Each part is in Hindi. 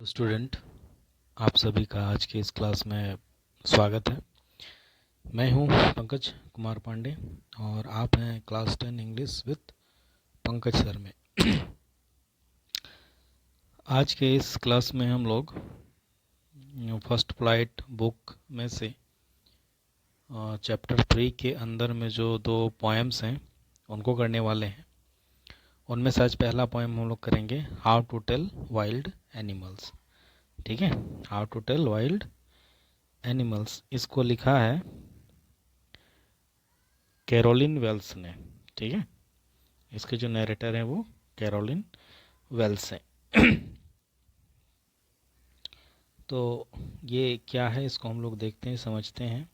तो स्टूडेंट, आप सभी का आज के इस क्लास में स्वागत है। मैं हूं पंकज कुमार पांडे और आप हैं class 10 English with Pankaj sir में। आज के इस क्लास में हम लोग फर्स्ट पोलाइट बुक में से चैप्टर 3 के अंदर में जो 2 पोएम्स हैं उनको करने वाले हैं। उनमें से आज पहला पोएम हम लोग करेंगे, how to tell wild animals. ठीक है, how to tell wild animals. इसको लिखा है कैरोलिन वेल्स ने। ठीक है, इसके जो नरेटर हैं वो कैरोलिन वेल्स हैं। तो ये क्या है, इसको हम लोग देखते हैं, समझते हैं।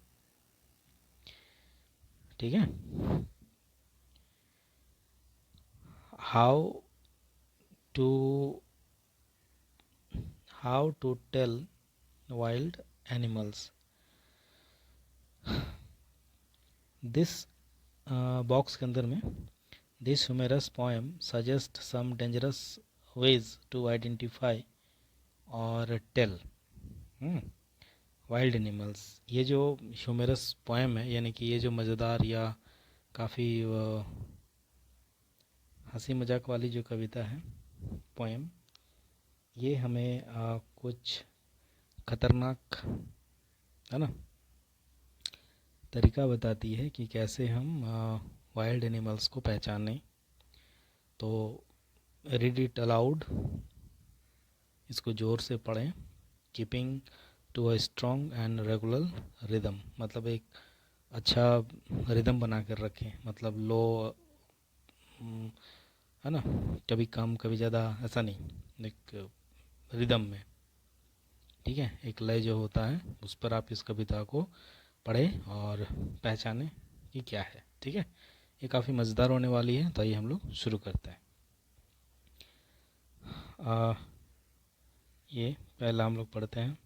ठीक है, how to tell wild animals. This box के अंदर में, this humorous poem suggest some dangerous ways to identify और टेल वाइल्ड एनिमल्स। ये जो ह्यूमरस पोएम है, यानी कि ये जो मज़ेदार या काफ़ी हंसी मजाक वाली जो कविता है, पोएम, ये हमें कुछ खतरनाक, है ना, तरीका बताती है कि कैसे हम वाइल्ड एनिमल्स को पहचानें। तो रीड इट अलाउड, इसको ज़ोर से पढ़ें। Keeping to a strong and regular rhythm, मतलब एक अच्छा रिदम बना कर रखें, मतलब लो, है ना, कभी कम कभी ज़्यादा, ऐसा नहीं, एक रिदम में। ठीक है, एक लय जो होता है उस पर आप इस कविता को पढ़ें और पहचानें कि क्या है। ठीक है, ये काफ़ी मज़ेदार होने वाली है, तो आइए हम लोग शुरू करते हैं। ये पहला हम लोग पढ़ते हैं।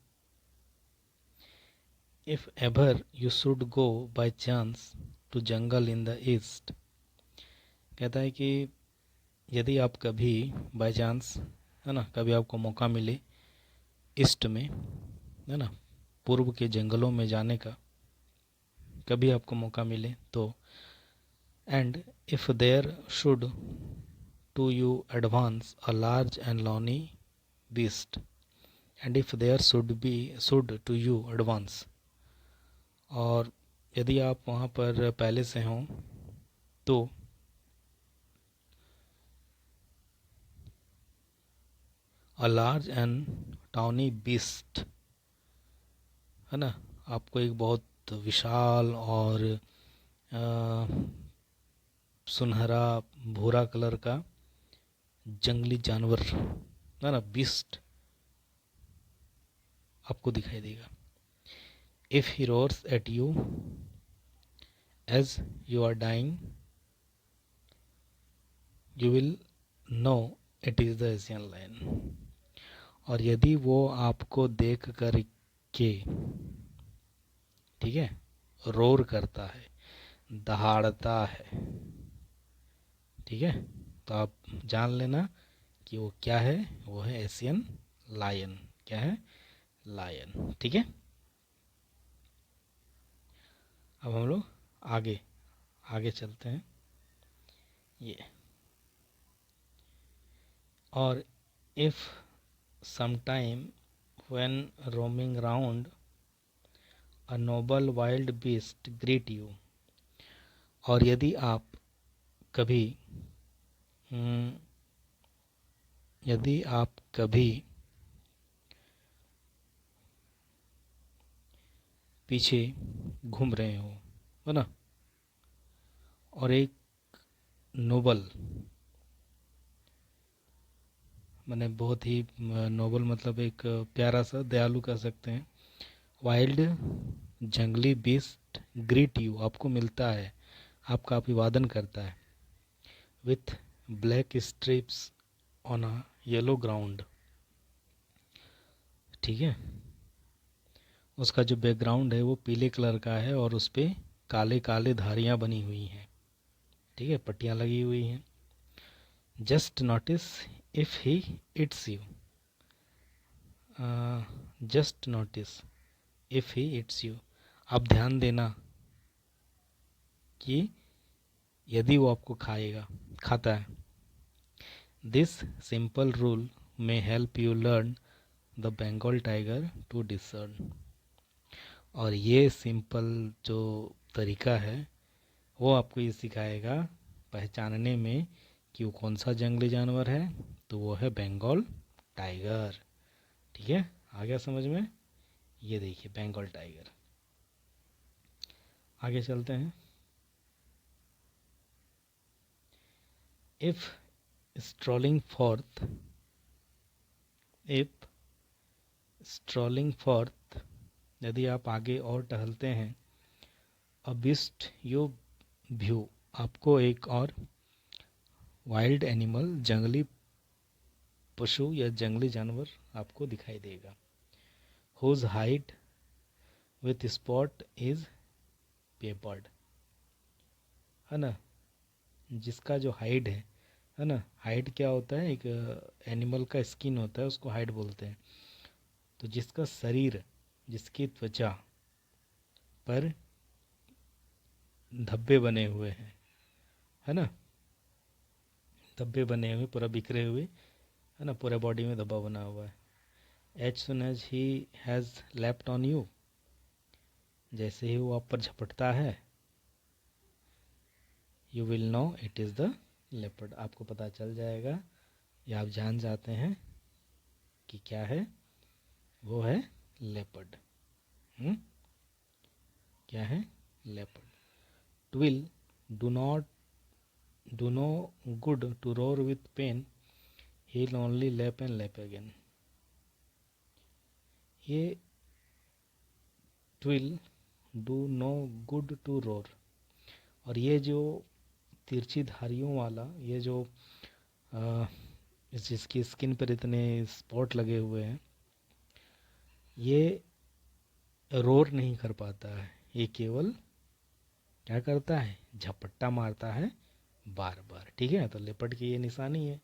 If ever you should go by chance to jungle in the east. कहता है कि यदि आप कभी बाय चांस, है ना, कभी आपको मौका मिले ईस्ट में, है ना, पूर्व के जंगलों में जाने का, कभी आपको मौका मिले तो, and if there should to you advance a large and tawny beast, and if there should to you advance, और यदि आप वहाँ पर पहले से हों तो a large and tawny beast, है ना, आपको एक बहुत विशाल और सुनहरा भूरा कलर का जंगली जानवर, है ना, बीस्ट आपको दिखाई देगा। If he roars at you as you are dying, you will know it is the Asian lion. और यदि वो आपको देख कर के, ठीक है, रोर करता है, दहाड़ता है, ठीक है, तो आप जान लेना कि वो क्या है, वो है एशियन लायन। क्या है? लायन। ठीक है, अब हम लोग आगे आगे चलते हैं। ये, और if sometime when roaming round a noble wild beast greet you। और यदि आप कभी यदि आप कभी पीछे घूम रहे हो, है ना, और एक नोबल, मैंने बहुत ही नोबल मतलब एक प्यारा सा, दयालु कह सकते हैं, वाइल्ड जंगली बीस्ट ग्रीट यू, आपको मिलता है, आपका अभिवादन करता है, with black strips on a yellow ground. ठीक है, उसका जो बैकग्राउंड है वो पीले कलर का है और उस पर काले काले धारियाँ बनी हुई हैं। ठीक है, पट्टियाँ लगी हुई हैं। Just notice if he it's you, just notice if he it's you, आप ध्यान देना कि यदि वो आपको खाता है. This simple rule may help you learn the Bengal tiger to discern. और ये सिंपल जो तरीका है वो आपको ये सिखाएगा पहचानने में कि वो कौन सा जंगली जानवर है. तो वो है बंगाल टाइगर. ठीक है, आ गया समझ में. ये देखिए बंगाल टाइगर. आगे चलते हैं. If strolling forth if strolling forth यदि आप आगे और टहलते हैं. अ बिस्ट यू व्यू, आपको एक और वाइल्ड एनिमल, जंगली पशु या जंगली जानवर आपको दिखाई देगा. Whose hide with spot is peppered, है ना. जिसका जो हाइड है ना. हाइड क्या होता है, एक एनिमल का स्किन होता है, उसको हाइड बोलते हैं. तो जिसका शरीर, जिसकी त्वचा पर धब्बे बने हुए हैं, है ना. धब्बे बने हुए, पूरा बिखरे हुए, है ना. पूरे बॉडी में धब्बा बना हुआ है. As soon as he has leapt on you, जैसे ही वो आप पर झपटता है, you will know it is the leopard, आपको पता चल जाएगा या आप जान जाते हैं कि क्या है, वो है लेपर्ड. क्या है, leopard. Twill do no good to roar with pain, he'll only lap and lap again. ये twill do no good to roar, और ये जो तिरछी धारियों वाला, ये जो जिसकी स्किन पर इतने स्पॉट लगे हुए हैं, ये रोर नहीं कर पाता है. ये केवल क्या करता है, झपट्टा मारता है बार बार. ठीक है, तो लेपर्ड की ये निशानी है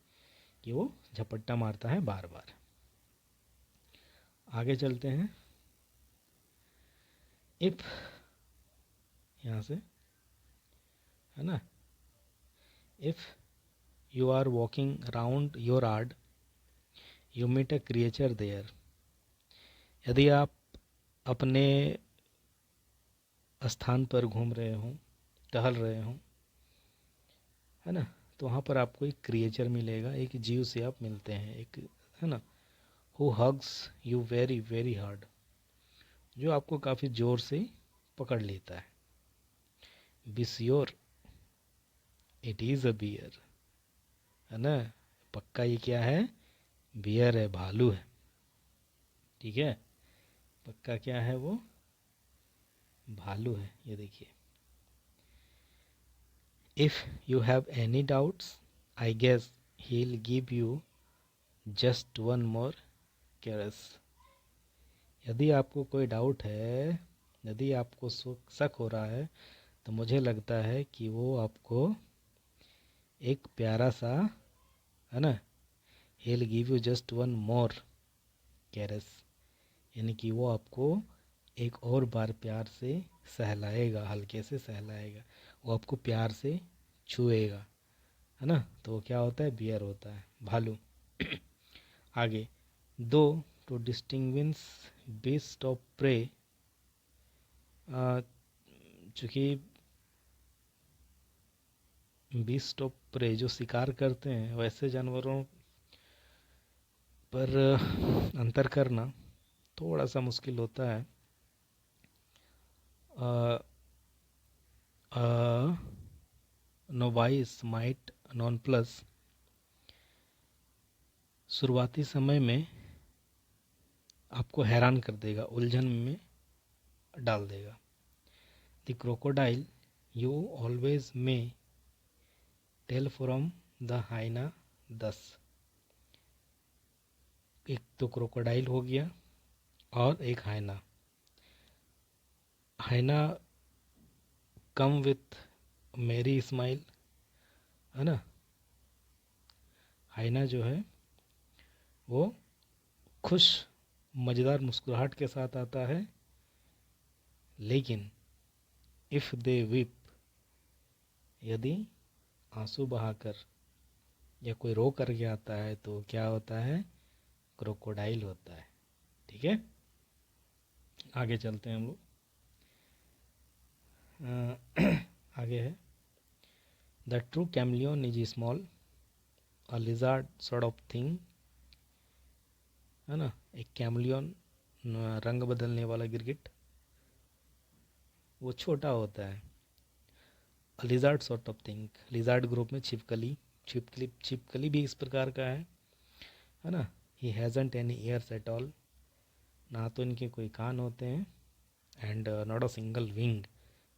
कि वो झपट्टा मारता है बार बार. आगे चलते हैं. इफ, यहाँ से, है ना. If you are walking around your yard, you meet a creature there, यदि आप अपने स्थान पर घूम रहे हों, टहल रहे हों, है ना, तो वहाँ पर आपको एक क्रिएचर मिलेगा, एक जीव से आप मिलते हैं, एक, है ना. Who hugs you very very hard, जो आपको काफ़ी ज़ोर से पकड़ लेता है. Be sure it is a bear, है ना. पक्का ये क्या है, बियर है, भालू है. ठीक है, पक्का क्या है, वो भालू है. ये देखिए. If you have any doubts, I guess he will give you just one more caress. यदि आपको कोई डाउट है, यदि आपको शक हो रहा है, तो मुझे लगता है कि वो आपको एक प्यारा सा, है ना, he will give you just one more caress, यानी कि वो आपको एक और बार प्यार से सहलाएगा, हल्के से सहलाएगा, वो आपको प्यार से छुएगा, है ना. तो वो क्या होता है, बियर होता है, भालू. आगे. दो to distinguish beast of prey, चूँकि बीस्ट ऑफ प्रे जो शिकार करते हैं, वैसे जानवरों पर अंतर करना थोड़ा सा मुश्किल होता है. नोवाइस माइट नॉन प्लस, शुरुआती समय में आपको हैरान कर देगा, उलझन में डाल देगा. द क्रोकोडाइल यू ऑलवेज में टेल फ्रॉम द हाइना दस. एक तो क्रोकोडाइल हो गया और एक हाइना. हाइना कम विथ मेरी स्माइल, है ना. हाइना जो है वो खुश मज़ेदार मुस्कुराहट के साथ आता है, लेकिन इफ़ दे वीप, यदि आंसू बहाकर या कोई रो करके आता है तो क्या होता है, क्रोकोडाइल होता है। ठीक है, आगे चलते हैं हम लोग। आगे है, the true chameleon is small, a lizard sort of thing, है ना। एक कैमलियन, रंग बदलने वाला गिरगिट, वो छोटा होता है। अ lizard sort of thing, lizard group में छिपकली, छिपकली भी इस प्रकार का है ना। He hasn't any years at all, ना तो इनके कोई कान होते हैं, and not a single wing,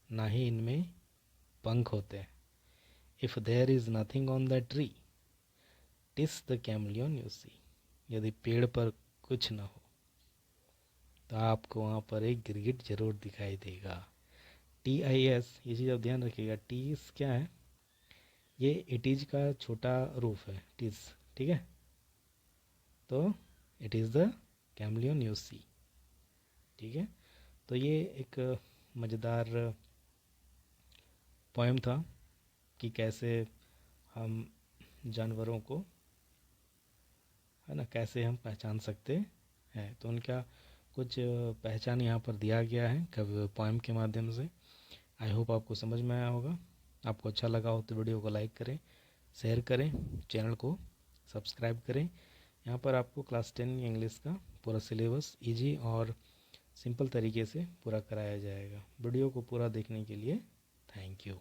ना ही इनमें पंख होते हैं। If there is nothing on the tree, TISS the chameleon you see, यदि पेड़ पर कुछ न हो तो आपको वहाँ पर एक गिरगिट जरूर दिखाई देगा। TIS, ये चीज़ आप ध्यान रखिएगा। टीस क्या है, ये इट इज का छोटा रूप है, टिस। ठीक है, तो it is the chameleon you see. ठीक है, तो ये एक मज़ेदार पोएम था कि कैसे हम जानवरों को, है ना, कैसे हम पहचान सकते हैं। तो उनका कुछ पहचान यहाँ पर दिया गया है कवि पोएम के माध्यम से। आई होप आपको समझ में आया होगा। आपको अच्छा लगा हो तो वीडियो को लाइक करें, शेयर करें, चैनल को सब्सक्राइब करें। यहाँ पर आपको क्लास 10 इंग्लिश का पूरा सिलेबस इजी और सिंपल तरीके से पूरा कराया जाएगा। वीडियो को पूरा देखने के लिए थैंक यू।